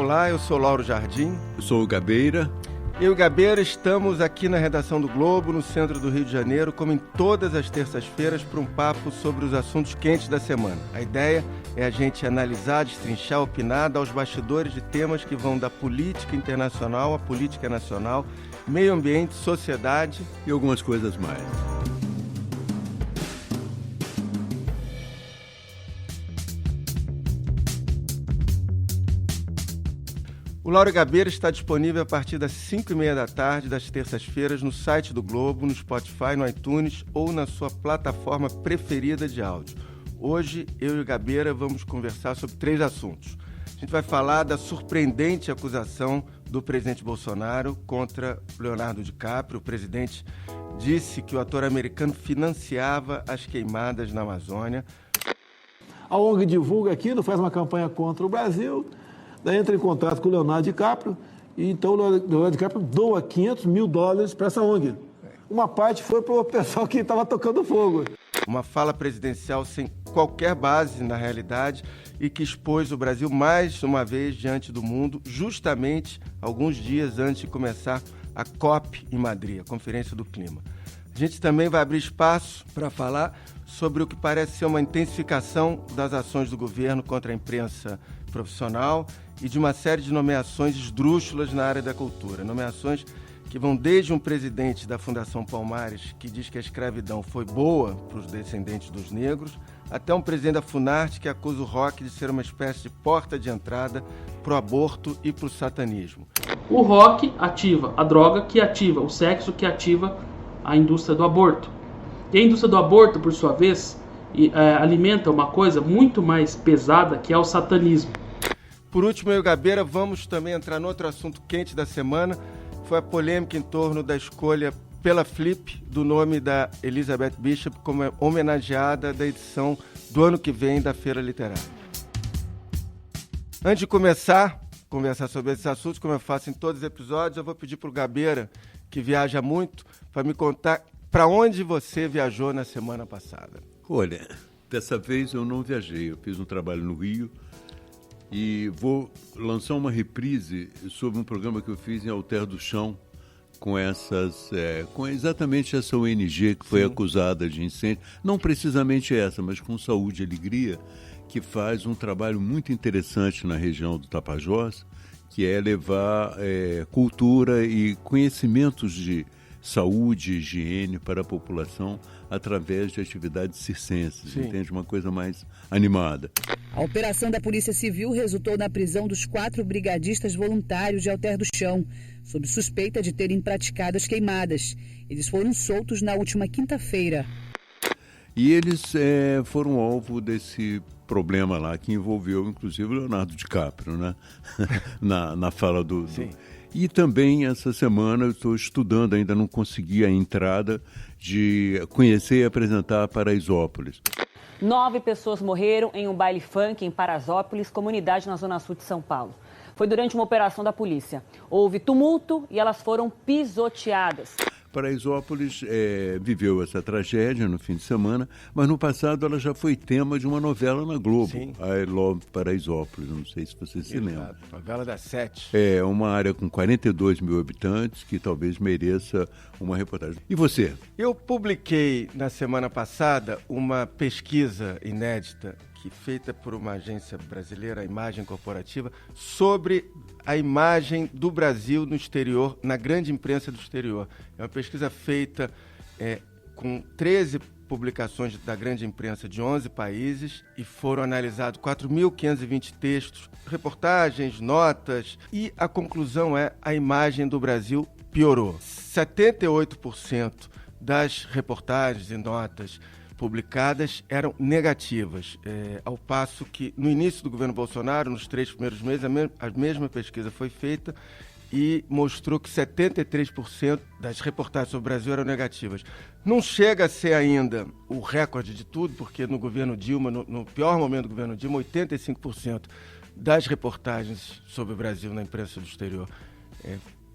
Olá, eu sou Lauro Jardim. Eu sou o Gabeira. Eu e o Gabeira estamos aqui na redação do Globo, no centro do Rio de Janeiro, como em todas as terças-feiras, para um papo sobre os assuntos quentes da semana. A ideia é a gente analisar, destrinchar, opinar, dar os bastidores de temas que vão da política internacional à política nacional, meio ambiente, sociedade e algumas coisas mais. O Lauro Gabeira está disponível a partir das 5h30 da tarde, das terças-feiras, no site do Globo, no Spotify, no iTunes ou na sua plataforma preferida de áudio. Hoje, eu e o Gabeira vamos conversar sobre 3 assuntos. A gente vai falar da surpreendente acusação do presidente Bolsonaro contra Leonardo DiCaprio. O presidente disse que o ator americano financiava as queimadas na Amazônia. A ONG divulga aquilo, faz uma campanha contra o Brasil, daí entra em contato com o Leonardo DiCaprio, e então o Leonardo DiCaprio doa $500 mil para essa ONG. Uma parte foi para o pessoal que estava tocando fogo. Uma fala presidencial sem qualquer base na realidade e que expôs o Brasil mais uma vez diante do mundo, justamente alguns dias antes de começar a COP em Madrid, a Conferência do Clima. A gente também vai abrir espaço para falar sobre o que parece ser uma intensificação das ações do governo contra a imprensa profissional e de uma série de nomeações esdrúxulas na área da cultura. Nomeações que vão desde um presidente da Fundação Palmares, que diz que a escravidão foi boa para os descendentes dos negros, até um presidente da Funarte que acusa o rock de ser uma espécie de porta de entrada para o aborto e para o satanismo. O rock ativa a droga, que ativa o sexo, que ativa a indústria do aborto. E a indústria do aborto, por sua vez, alimenta uma coisa muito mais pesada, que é o satanismo. Por último, eu e o Gabeira vamos também entrar no outro assunto quente da semana. Foi a polêmica em torno da escolha pela Flip do nome da Elizabeth Bishop como homenageada da edição do ano que vem da Feira Literária. Antes de começar a conversar sobre esses assuntos, como eu faço em todos os episódios, eu vou pedir para o Gabeira, que viaja muito, para me contar para onde você viajou na semana passada. Olha, dessa vez eu não viajei, eu fiz um trabalho no Rio e vou lançar uma reprise sobre um programa que eu fiz em Alter do Chão com exatamente essa ONG que foi acusada de incêndio, não precisamente essa, mas com Saúde e Alegria, que faz um trabalho muito interessante na região do Tapajós, que é levar cultura e conhecimentos de saúde e higiene para a população através de atividades circenses, entende? Uma coisa mais animada. A operação da Polícia Civil resultou na prisão dos 4 brigadistas voluntários de Alter do Chão, sob suspeita de terem praticado as queimadas. Eles foram soltos na última quinta-feira. E eles foram alvo desse problema lá, que envolveu inclusive o Leonardo DiCaprio, né? na fala do... E também essa semana eu estou estudando, ainda não consegui a entrada de conhecer e apresentar Paraisópolis. 9 pessoas morreram em um baile funk em Paraisópolis, comunidade na zona sul de São Paulo. Foi durante uma operação da polícia. Houve tumulto e elas foram pisoteadas. Paraisópolis viveu essa tragédia no fim de semana, mas no passado ela já foi tema de uma novela na Globo, I Love Paraisópolis, não sei se você se lembra. Novela das 7. É uma área com 42 mil habitantes que talvez mereça uma reportagem. E você? Eu publiquei na semana passada uma pesquisa inédita feita por uma agência brasileira, a Imagem Corporativa, sobre a imagem do Brasil no exterior, na grande imprensa do exterior. É uma pesquisa feita com 13 publicações da grande imprensa de 11 países e foram analisados 4.520 textos, reportagens, notas, e a conclusão é: a imagem do Brasil piorou. 78% das reportagens e notas publicadas eram negativas, ao passo que no início do governo Bolsonaro, nos 3 primeiros meses, a mesma pesquisa foi feita e mostrou que 73% das reportagens sobre o Brasil eram negativas. Não chega a ser ainda o recorde de tudo, porque no governo Dilma, no pior momento do governo Dilma, 85% das reportagens sobre o Brasil na imprensa do exterior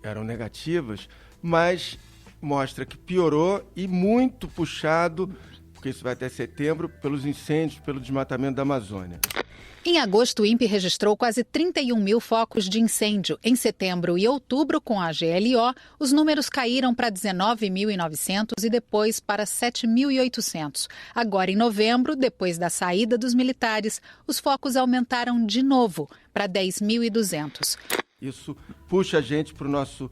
eram negativas, mas mostra que piorou e muito puxado, porque isso vai até setembro, pelos incêndios, pelo desmatamento da Amazônia. Em agosto, o INPE registrou quase 31 mil focos de incêndio. Em setembro e outubro, com a GLO, os números caíram para 19.900 e depois para 7.800. Agora, em novembro, depois da saída dos militares, os focos aumentaram de novo para 10.200. Isso puxa a gente para o nosso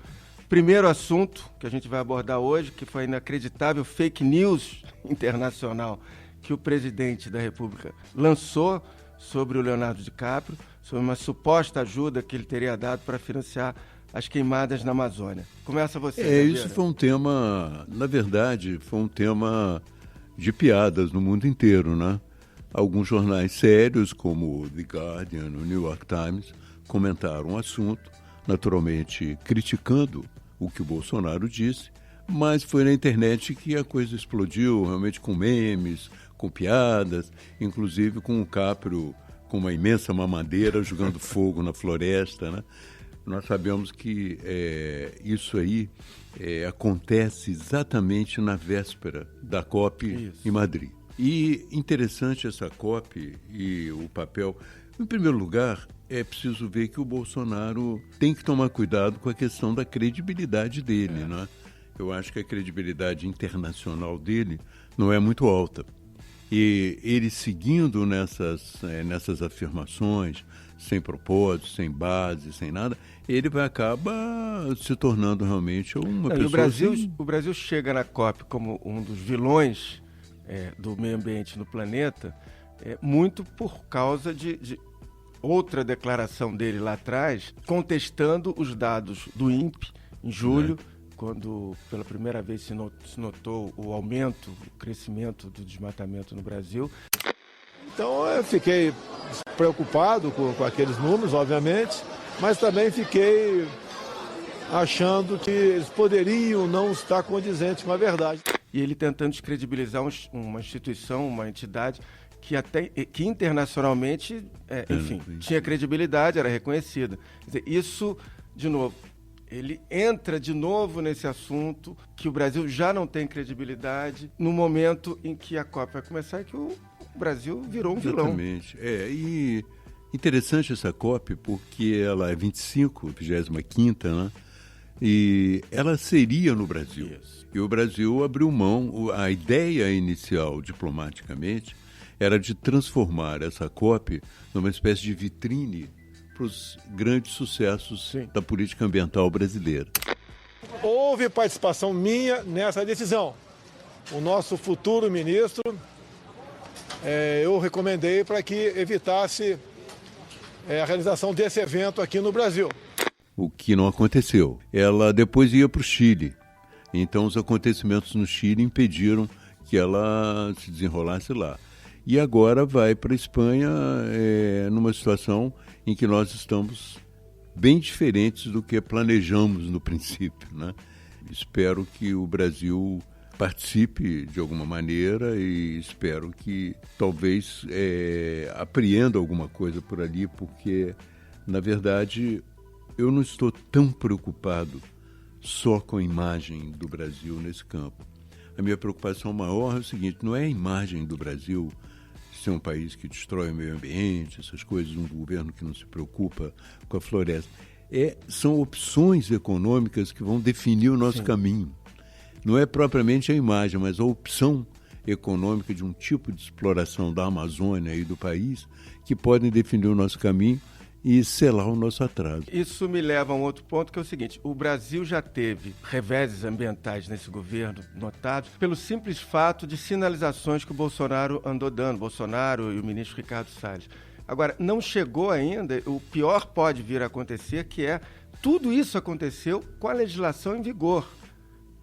primeiro assunto que a gente vai abordar hoje, que foi a inacreditável fake news internacional que o presidente da República lançou sobre o Leonardo DiCaprio, sobre uma suposta ajuda que ele teria dado para financiar as queimadas na Amazônia. Começa você. Isso foi um tema, na verdade, foi um tema de piadas no mundo inteiro, né? Alguns jornais sérios, como o The Guardian, o New York Times, comentaram o assunto, naturalmente criticando o que o Bolsonaro disse, mas foi na internet que a coisa explodiu, realmente com memes, com piadas, inclusive com o Caprio com uma imensa mamadeira jogando fogo na floresta, né? Nós sabemos que isso aí acontece exatamente na véspera da COP em Madrid. E interessante essa COP e o papel. Em primeiro lugar, é preciso ver que o Bolsonaro tem que tomar cuidado com a questão da credibilidade dele, né? Eu acho que a credibilidade internacional dele não é muito alta. E ele seguindo nessas afirmações, sem propósito, sem base, sem nada, ele vai acabar se tornando realmente uma pessoa... O Brasil chega na COP como um dos vilões do meio ambiente no planeta, muito por causa de outra declaração dele lá atrás, contestando os dados do INPE em julho, quando pela primeira vez se notou o aumento, o crescimento do desmatamento no Brasil. Então eu fiquei preocupado com aqueles números, obviamente, mas também fiquei achando que eles poderiam não estar condizentes com a verdade. E ele tentando descredibilizar uma instituição, uma entidade que internacionalmente, tinha credibilidade, era reconhecida. Quer dizer, isso, de novo, ele entra de novo nesse assunto que o Brasil já não tem credibilidade no momento em que a COP vai começar e que o Brasil virou um vilão. Exatamente. E interessante essa COP porque ela é 25ª, né? E ela seria no Brasil. Isso. E o Brasil abriu mão. A ideia inicial, diplomaticamente, era de transformar essa COP numa espécie de vitrine para os grandes sucessos da política ambiental brasileira. Houve participação minha nessa decisão. O nosso futuro ministro, eu recomendei para que evitasse a realização desse evento aqui no Brasil. O que não aconteceu. Ela depois ia para o Chile. Então os acontecimentos no Chile impediram que ela se desenrolasse lá. E agora vai para a Espanha numa situação em que nós estamos bem diferentes do que planejamos no princípio, né? Espero que o Brasil participe de alguma maneira e espero que talvez apreenda alguma coisa por ali, porque, na verdade, eu não estou tão preocupado só com a imagem do Brasil nesse campo. A minha preocupação maior é o seguinte, não é a imagem do Brasil ser um país que destrói o meio ambiente, essas coisas, um governo que não se preocupa com a floresta. São opções econômicas que vão definir o nosso caminho. Não é propriamente a imagem, mas a opção econômica de um tipo de exploração da Amazônia e do país que podem definir o nosso caminho e selar o nosso atraso. Isso me leva a um outro ponto, que é o seguinte: o Brasil já teve reveses ambientais nesse governo notados pelo simples fato de sinalizações que o Bolsonaro andou dando, Bolsonaro e o ministro Ricardo Salles. Agora, não chegou ainda, o pior pode vir a acontecer, que tudo isso aconteceu com a legislação em vigor,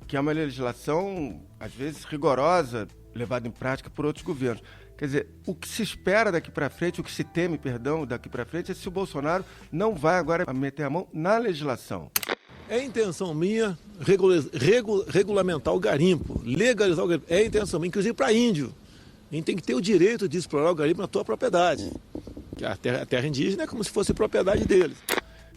que é uma legislação, às vezes, rigorosa, levada em prática por outros governos. Quer dizer, o que se espera daqui para frente, o que se teme, daqui para frente, é se o Bolsonaro não vai agora meter a mão na legislação. É intenção minha regulamentar o garimpo, legalizar o garimpo. É intenção minha, inclusive para índio. A gente tem que ter o direito de explorar o garimpo na tua propriedade. Que a terra indígena é como se fosse propriedade deles.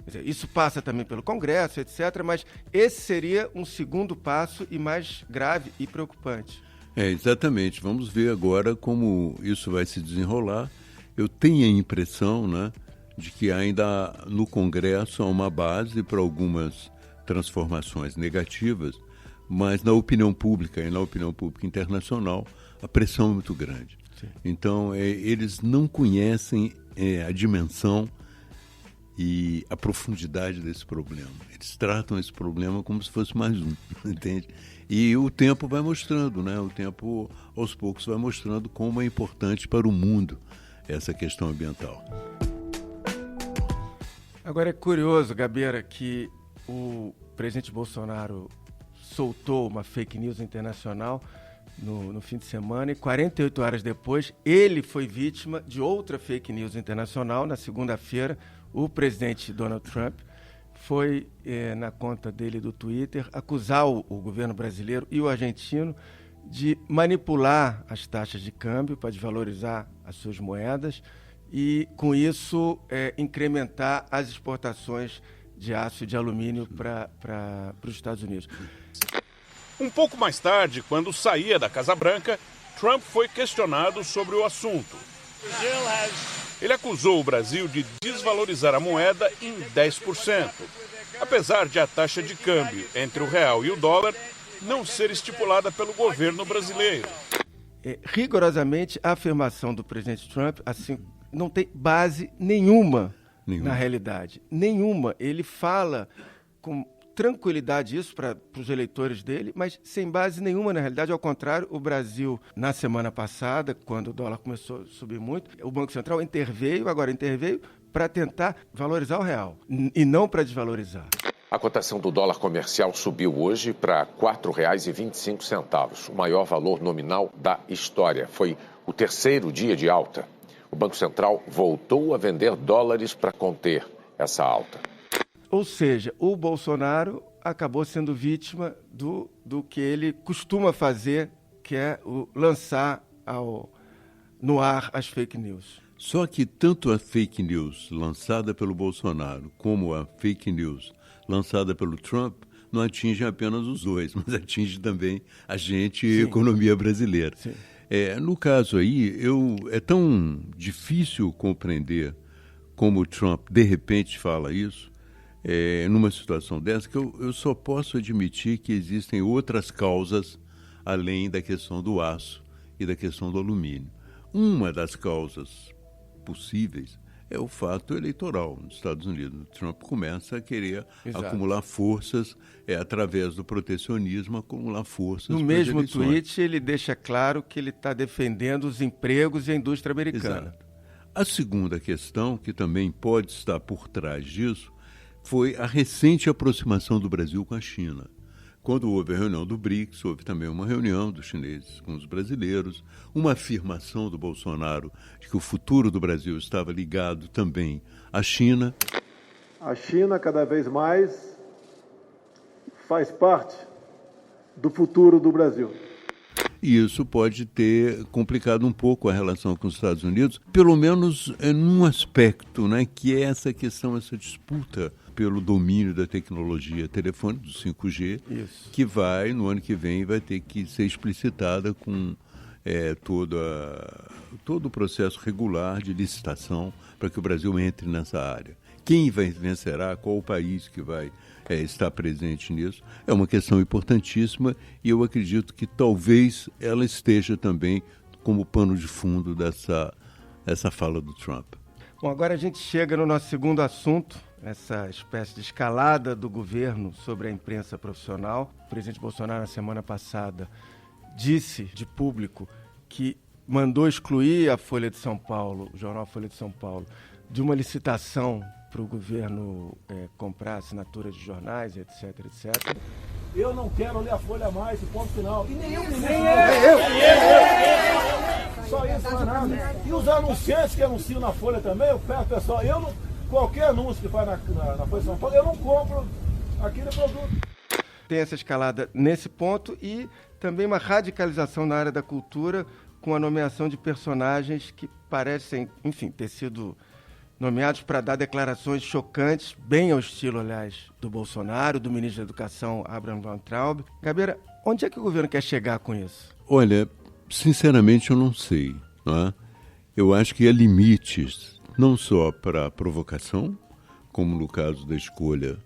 Quer dizer, isso passa também pelo Congresso, etc., mas esse seria um segundo passo e mais grave e preocupante. Exatamente. Vamos ver agora como isso vai se desenrolar. eu tenho a impressão, né, de que ainda no Congresso há uma base para algumas transformações negativas, mas na opinião pública e na opinião pública internacional a pressão é muito grande. Sim. Então, eles não conhecem a dimensão e a profundidade desse problema. Eles tratam esse problema como se fosse mais um, entende? E o tempo vai mostrando, né? O tempo, aos poucos, vai mostrando como é importante para o mundo essa questão ambiental. Agora é curioso, Gabeira, que o presidente Bolsonaro soltou uma fake news internacional no fim de semana e 48 horas depois ele foi vítima de outra fake news internacional. Na segunda-feira, o presidente Donald Trump foi na conta dele do Twitter acusar o governo brasileiro e o argentino de manipular as taxas de câmbio para desvalorizar as suas moedas e, com isso, incrementar as exportações de aço e de alumínio para os Estados Unidos. Um pouco mais tarde, quando saía da Casa Branca, Trump foi questionado sobre o assunto. Ele acusou o Brasil de desvalorizar a moeda em 10%, apesar de a taxa de câmbio entre o real e o dólar não ser estipulada pelo governo brasileiro. Rigorosamente, a afirmação do presidente Trump assim, não tem base nenhuma na realidade. Nenhuma. Ele fala com tranquilidade isso para os eleitores dele, mas sem base nenhuma na realidade. Ao contrário, o Brasil, na semana passada, quando o dólar começou a subir muito, o Banco Central interveio para tentar valorizar o real e não para desvalorizar. A cotação do dólar comercial subiu hoje para R$ 4,25, o maior valor nominal da história. Foi o terceiro dia de alta. O Banco Central voltou a vender dólares para conter essa alta. Ou seja, o Bolsonaro acabou sendo vítima do que ele costuma fazer, que é lançar no ar as fake news. Só que tanto a fake news lançada pelo Bolsonaro como a fake news lançada pelo Trump não atingem apenas os dois, mas atinge também a gente e a economia brasileira. Sim. No caso aí, é tão difícil compreender como o Trump de repente fala isso, numa situação dessa, que eu só posso admitir que existem outras causas além da questão do aço e da questão do alumínio. Uma das causas possíveis é o fato eleitoral nos Estados Unidos. O Trump começa a querer acumular forças, através do protecionismo, acumular forças. No mesmo tweet, ele deixa claro que ele está defendendo os empregos e a indústria americana. Exato. A segunda questão, que também pode estar por trás disso, foi a recente aproximação do Brasil com a China. Quando houve a reunião do BRICS, houve também uma reunião dos chineses com os brasileiros, uma afirmação do Bolsonaro de que o futuro do Brasil estava ligado também à China. A China, cada vez mais, faz parte do futuro do Brasil. E isso pode ter complicado um pouco a relação com os Estados Unidos, pelo menos num aspecto, né, que é essa questão, essa disputa pelo domínio da tecnologia telefônica, do 5G, isso, que no ano que vem, vai ter que ser explicitada com todo o processo regular de licitação para que o Brasil entre nessa área. Quem vencerá, qual o país que vai estar presente nisso, é uma questão importantíssima e eu acredito que talvez ela esteja também como pano de fundo dessa fala do Trump. Bom, agora a gente chega no nosso segundo assunto, essa espécie de escalada do governo sobre a imprensa profissional. O presidente Bolsonaro, na semana passada, disse de público que mandou excluir a Folha de São Paulo, o jornal Folha de São Paulo, de uma licitação para o governo comprar assinaturas de jornais, etc, etc. Eu não quero ler a Folha mais, ponto final. E nem eu. Só isso, não é nada. E os anunciantes que anunciam na Folha também, eu peço, pessoal, qualquer anúncio que vai na Folha de São Paulo, eu não compro aquele produto. Tem essa escalada nesse ponto e também uma radicalização na área da cultura com a nomeação de personagens que parecem, enfim, ter sido nomeados para dar declarações chocantes, bem ao estilo, aliás, do Bolsonaro, do ministro da Educação, Abraham Weintraub. Gabeira, onde é que o governo quer chegar com isso? Olha, sinceramente eu não sei, não é? Eu acho que há limites, não só para a provocação, como no caso da escolha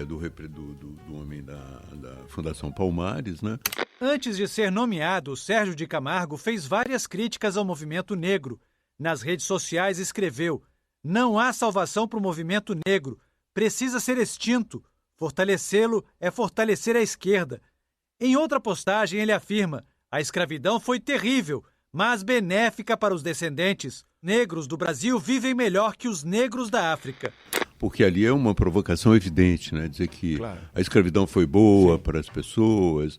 do homem da Fundação Palmares, né? Antes de ser nomeado, Sérgio de Camargo fez várias críticas ao movimento negro. Nas redes sociais escreveu: "Não há salvação para o movimento negro, precisa ser extinto. Fortalecê-lo é fortalecer a esquerda." Em outra postagem ele afirma: "A escravidão foi terrível, mas benéfica para os descendentes. Negros do Brasil vivem melhor que os negros da África." Porque ali é uma provocação evidente, né? Dizer que a escravidão foi boa para as pessoas,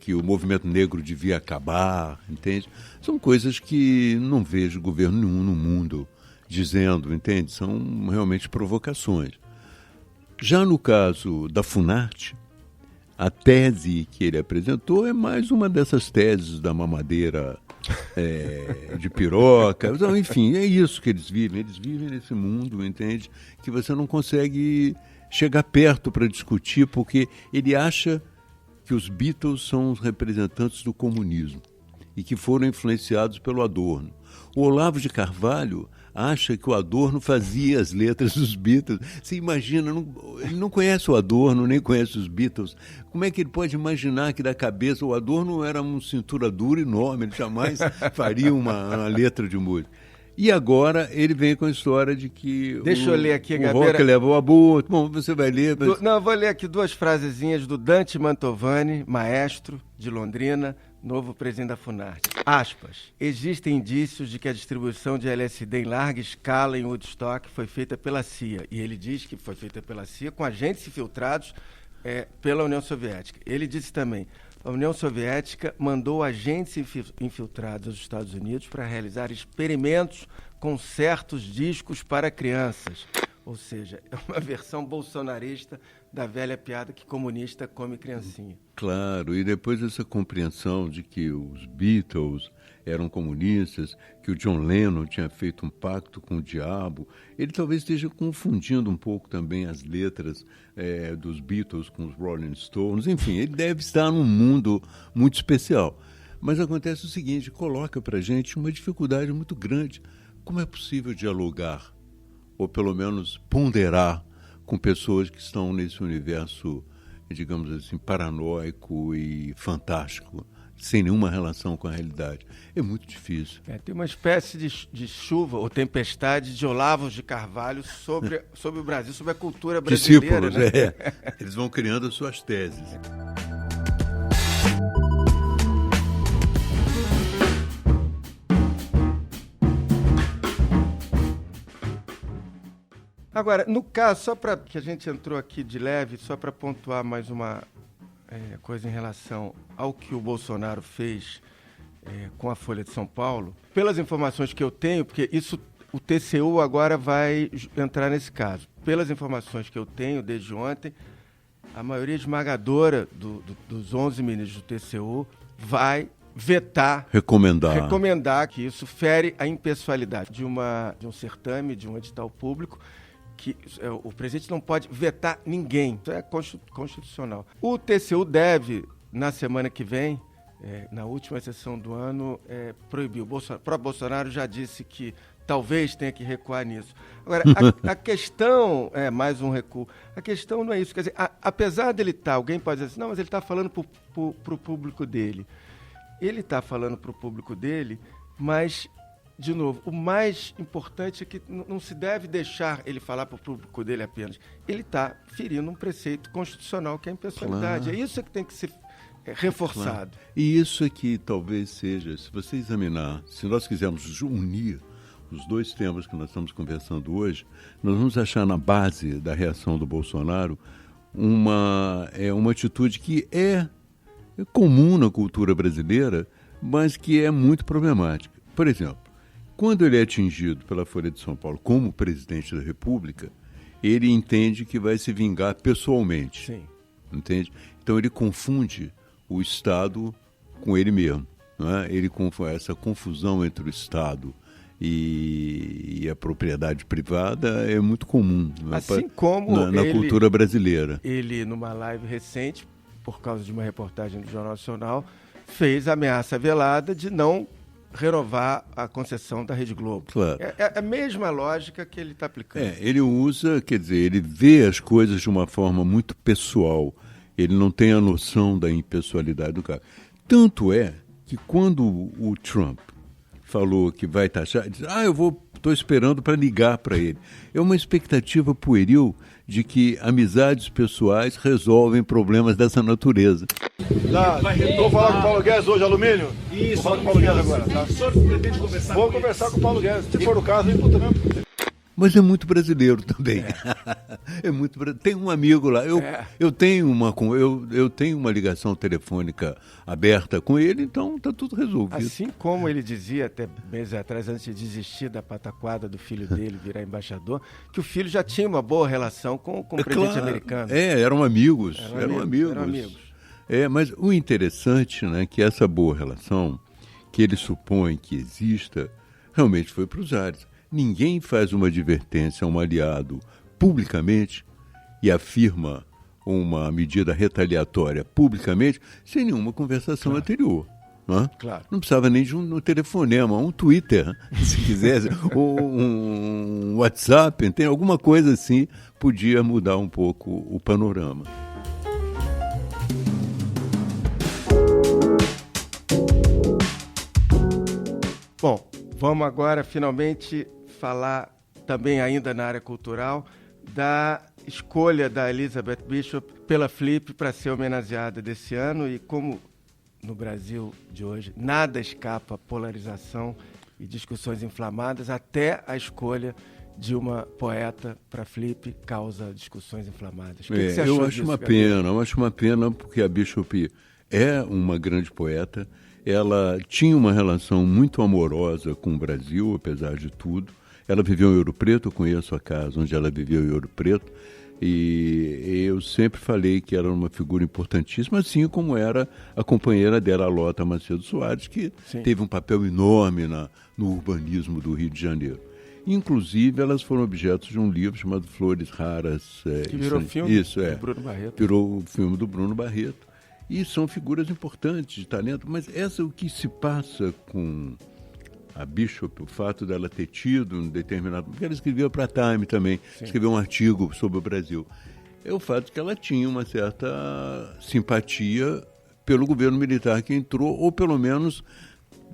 que o movimento negro devia acabar, entende? São coisas que não vejo governo nenhum no mundo dizendo, entende? São realmente provocações. Já no caso da Funarte, a tese que ele apresentou é mais uma dessas teses da mamadeira de piroca. Então, enfim, é isso que eles vivem nesse mundo, entende? Que você não consegue chegar perto para discutir, porque ele acha que os Beatles são os representantes do comunismo e que foram influenciados pelo Adorno. O Olavo de Carvalho acha que o Adorno fazia as letras dos Beatles. Você imagina, ele não conhece o Adorno, nem conhece os Beatles. Como é que ele pode imaginar que da cabeça o Adorno era um cintura dura enorme, ele jamais faria uma letra de música. E agora ele vem com a história de que Deixa eu ler aqui, o rock levou a aborto. Bom, você vai ler. Mas... Não, eu vou ler aqui duas frasezinhas do Dante Mantovani, maestro de Londrina, novo presidente da Funarte. Aspas. Existem indícios de que a distribuição de LSD em larga escala em Woodstock foi feita pela CIA. E ele diz que foi feita pela CIA com agentes infiltrados pela União Soviética. Ele disse também: a União Soviética mandou agentes infiltrados aos Estados Unidos para realizar experimentos com certos discos para crianças. Ou seja, é uma versão bolsonarista da velha piada que comunista come criancinha. Claro, e depois essa compreensão de que os Beatles eram comunistas, que o John Lennon tinha feito um pacto com o diabo, ele talvez esteja confundindo um pouco também as letras dos Beatles com os Rolling Stones. Enfim, ele deve estar num mundo muito especial. Mas acontece o seguinte, coloca para a gente uma dificuldade muito grande. Como é possível dialogar, ou pelo menos ponderar, com pessoas que estão nesse universo, digamos assim, paranoico e fantástico, sem nenhuma relação com a realidade? É muito difícil. Tem uma espécie de chuva ou tempestade de Olavos de Carvalho sobre o Brasil, sobre a cultura brasileira. Discípulos, né? Eles vão criando as suas teses. Agora, no caso, só para que a gente entrou aqui de leve, só para pontuar mais uma coisa em relação ao que o Bolsonaro fez com a Folha de São Paulo, pelas informações que eu tenho, porque isso o TCU agora vai entrar nesse caso. Pelas informações que eu tenho desde ontem, a maioria esmagadora dos 11 ministros do TCU vai vetar, recomendar que isso fere a impessoalidade de um certame, de um edital público, que o presidente não pode vetar ninguém. Isso é constitucional. O TCU deve, na semana que vem, na última sessão do ano, proibir. O próprio Bolsonaro já disse que talvez tenha que recuar nisso. Agora, a questão é mais um recuo. A questão não é isso. Quer dizer, apesar dele estar, alguém pode dizer assim, não, mas ele está falando para o público dele. Ele está falando para o público dele, mas, de novo, o mais importante é que não se deve deixar ele falar para o público dele apenas. Ele está ferindo um preceito constitucional que é a impessoalidade. Claro. É isso que tem que ser reforçado. Claro. E isso é que talvez seja, se você examinar, se nós quisermos unir os dois temas que nós estamos conversando hoje, nós vamos achar na base da reação do Bolsonaro uma atitude que é comum na cultura brasileira, mas que é muito problemática. Por exemplo, quando ele é atingido pela Folha de São Paulo como presidente da República, ele entende que vai se vingar pessoalmente. Sim. Entende? Então ele confunde o Estado com ele mesmo. Não é? Essa confusão entre o Estado e a propriedade privada é muito comum, assim como na cultura brasileira. Ele, numa live recente, por causa de uma reportagem do Jornal Nacional, fez ameaça velada de não renovar a concessão da Rede Globo. Claro. É a mesma lógica que ele está aplicando. Ele usa, quer dizer, ele vê as coisas de uma forma muito pessoal. Ele não tem a noção da impessoalidade do cara. Tanto é que quando o Trump falou que vai taxar, ele disse, estou esperando para ligar para ele. É uma expectativa pueril de que amizades pessoais resolvem problemas dessa natureza. Vou falar com o Paulo Guedes hoje, alumínio? Isso. Vou falar com o Paulo Guedes agora, tá? O senhor pretende conversar? Vou conversar com o Paulo Guedes. Se for o caso, eu também. Mas é muito brasileiro também. É muito Tem um amigo lá. Eu tenho uma ligação telefônica aberta com ele, então está tudo resolvido. Assim como ele dizia até meses atrás, antes de desistir da pataquada do filho dele virar embaixador, que o filho já tinha uma boa relação com o presidente americano. Eram amigos. Eram amigos. Mas o interessante, né, que essa boa relação, que ele supõe que exista, realmente foi para os ares. Ninguém faz uma advertência a um aliado publicamente e afirma uma medida retaliatória publicamente sem nenhuma conversação anterior. Não é? Claro. Não precisava nem de um telefonema, um Twitter, se quisesse, ou um WhatsApp, tem alguma coisa assim, podia mudar um pouco o panorama. Bom, vamos agora finalmente falar também ainda na área cultural da escolha da Elizabeth Bishop pela Flip para ser homenageada desse ano, e como no Brasil de hoje nada escapa à polarização e discussões inflamadas, até a escolha de uma poeta para Flip causa discussões inflamadas. O que você achou eu acho disso, uma Gabriel? pena, eu acho uma pena porque a Bishop é uma grande poeta, ela tinha uma relação muito amorosa com o Brasil, apesar de tudo. Ela viveu em Ouro Preto, eu conheço a casa onde ela viveu em Ouro Preto, e eu sempre falei que era uma figura importantíssima, assim como era a companheira dela, a Lota Macedo Soares, que teve um papel enorme no urbanismo do Rio de Janeiro. Inclusive, elas foram objetos de um livro chamado Flores Raras. Que virou filme do Bruno Barreto. Virou o filme do Bruno Barreto. E são figuras importantes de talento, mas o que se passa com a Bishop, o fato dela ter tido um determinado... Porque ela escreveu para a Time também, escreveu um artigo sobre o Brasil. É o fato que ela tinha uma certa simpatia pelo governo militar que entrou, ou pelo menos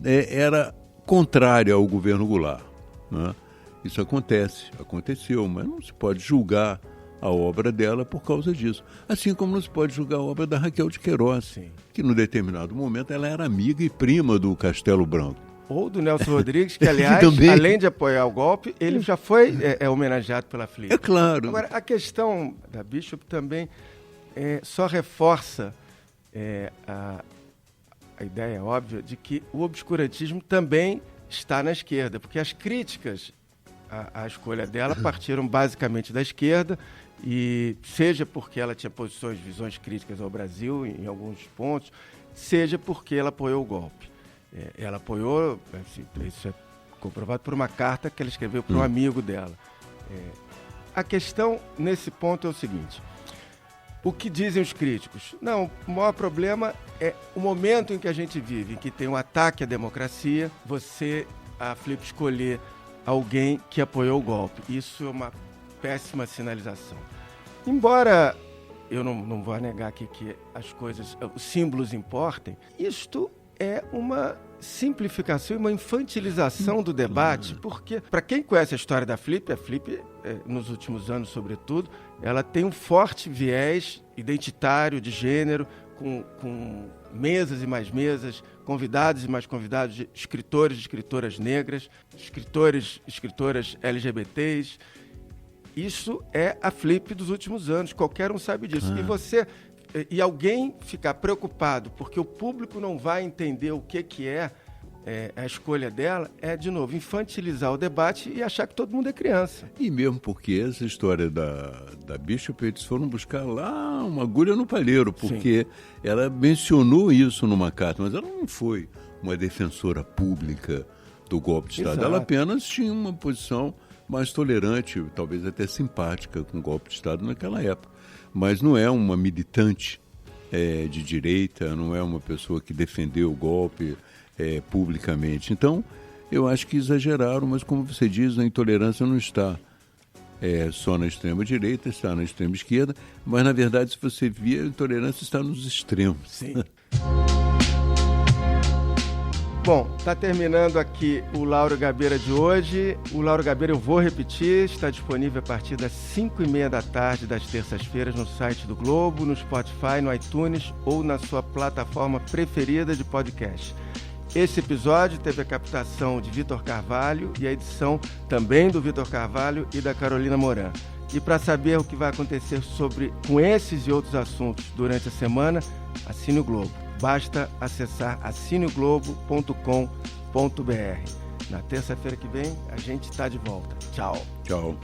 era contrária ao governo Goulart. Né? Isso aconteceu, mas não se pode julgar a obra dela por causa disso. Assim como não se pode julgar a obra da Raquel de Queiroz, que num determinado momento ela era amiga e prima do Castelo Branco. Ou do Nelson Rodrigues, que aliás, além de apoiar o golpe, ele já foi homenageado pela Flip. É claro. Agora, a questão da Bishop também só reforça a ideia óbvia de que o obscurantismo também está na esquerda, porque as críticas à escolha dela partiram basicamente da esquerda, e seja porque ela tinha visões críticas ao Brasil em alguns pontos, seja porque ela apoiou o golpe. Ela apoiou, isso é comprovado por uma carta que ela escreveu para um amigo dela. A questão nesse ponto é o seguinte: o que dizem os críticos? Não, o maior problema é o momento em que a gente vive, em que tem um ataque à democracia, a Flip escolher alguém que apoiou o golpe. Isso é uma péssima sinalização. Embora eu não vou negar aqui que os símbolos importem, isto é uma simplificação e uma infantilização do debate, porque, para quem conhece a história da Flip, a Flip, nos últimos anos, sobretudo, ela tem um forte viés identitário, de gênero, com mesas e mais mesas, convidados e mais convidados, de escritores e escritoras negras, escritores e escritoras LGBTs. Isso é a Flip dos últimos anos, qualquer um sabe disso. E alguém ficar preocupado porque o público não vai entender o que é a escolha dela, de novo, infantilizar o debate e achar que todo mundo é criança. E mesmo porque essa história da Bishop, eles foram buscar lá uma agulha no palheiro, porque ela mencionou isso numa carta, mas ela não foi uma defensora pública do golpe de Estado. Ela apenas tinha uma posição mais tolerante, talvez até simpática com o golpe de Estado naquela época. Mas não é uma militante de direita, não é uma pessoa que defendeu o golpe. publicamente. Então, eu acho que exageraram, mas como você diz, a intolerância não está só na extrema-direita, está na extrema-esquerda, mas, na verdade, se você vir, a intolerância está nos extremos. Sim. Bom, está terminando aqui o Lauro Gabeira de hoje. O Lauro Gabeira, eu vou repetir, está disponível a partir das 5h30 da tarde das terças-feiras no site do Globo, no Spotify, no iTunes ou na sua plataforma preferida de podcast. Esse episódio teve a captação de Vitor Carvalho e a edição também do Vitor Carvalho e da Carolina Moran. E para saber o que vai acontecer com esses e outros assuntos durante a semana, assine o Globo. Basta acessar assineoglobo.com.br. Na terça-feira que vem, a gente está de volta. Tchau. Tchau.